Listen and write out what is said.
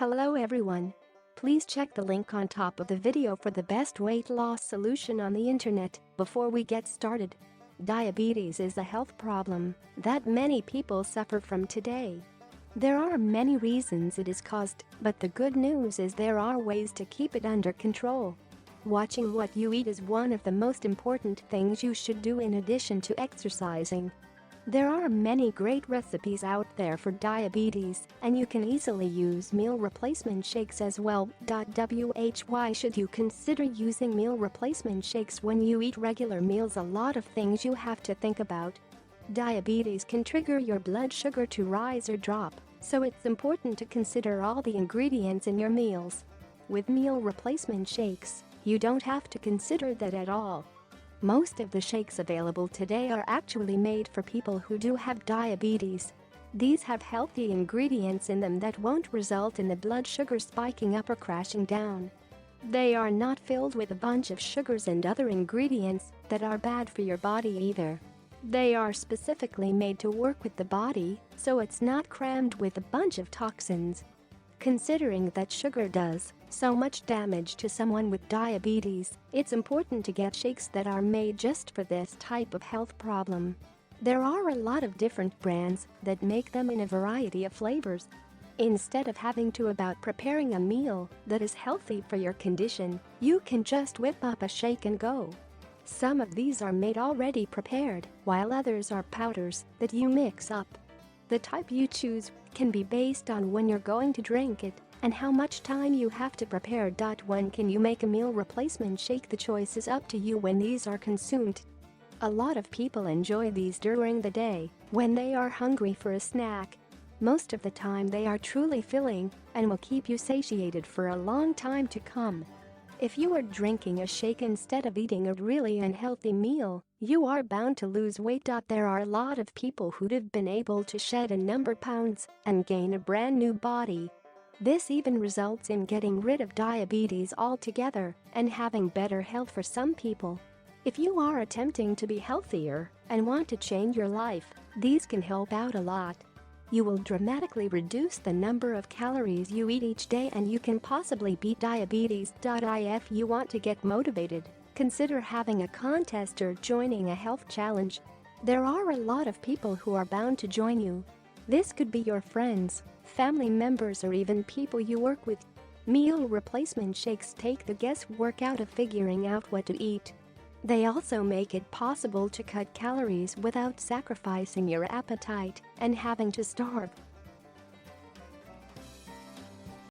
Hello everyone. Please check the link on top of the video for the best weight loss solution on the internet. Before we get started, diabetes is a health problem that many people suffer from today. There are many reasons it is caused, but the good news is there are ways to keep it under control. Watching what you eat is one of the most important things you should do in addition to exercising. There are many great recipes out there for diabetes, and you can easily use meal replacement shakes as well. Why should you consider using meal replacement shakes when you eat regular meals? A lot of things you have to think about. Diabetes can trigger your blood sugar to rise or drop, so it's important to consider all the ingredients in your meals. With meal replacement shakes, you don't have to consider that at all. Most of the shakes available today are actually made for people who do have diabetes. These have healthy ingredients in them that won't result in the blood sugar spiking up or crashing down. They are not filled with a bunch of sugars and other ingredients that are bad for your body either. They are specifically made to work with the body, so it's not crammed with a bunch of toxins. Considering that sugar does so much damage to someone with diabetes, it's important to get shakes that are made just for this type of health problem. There are a lot of different brands that make them in a variety of flavors. Instead of having to about preparing a meal that is healthy for your condition, you can just whip up a shake and go. Some of these are made already prepared, while others are powders that you mix up. The type you choose can be based on when you're going to drink it and how much time you have to prepare. When can you make a meal replacement shake? The choice is up to you when these are consumed. A lot of people enjoy these during the day when they are hungry for a snack. Most of the time they are truly filling and will keep you satiated for a long time to come. If you are drinking a shake instead of eating a really unhealthy meal, you are bound to lose weight. There are a lot of people who've been able to shed a number of pounds and gain a brand new body. This even results in getting rid of diabetes altogether and having better health for some people. If you are attempting to be healthier and want to change your life, these can help out a lot. You will dramatically reduce the number of calories you eat each day and you can possibly beat diabetes.If you want to get motivated, consider having a contest or joining a health challenge. There are a lot of people who are bound to join you. This could be your friends, family members, or even people you work with. Meal replacement shakes take the guesswork out of figuring out what to eat. They also make it possible to cut calories without sacrificing your appetite and having to starve.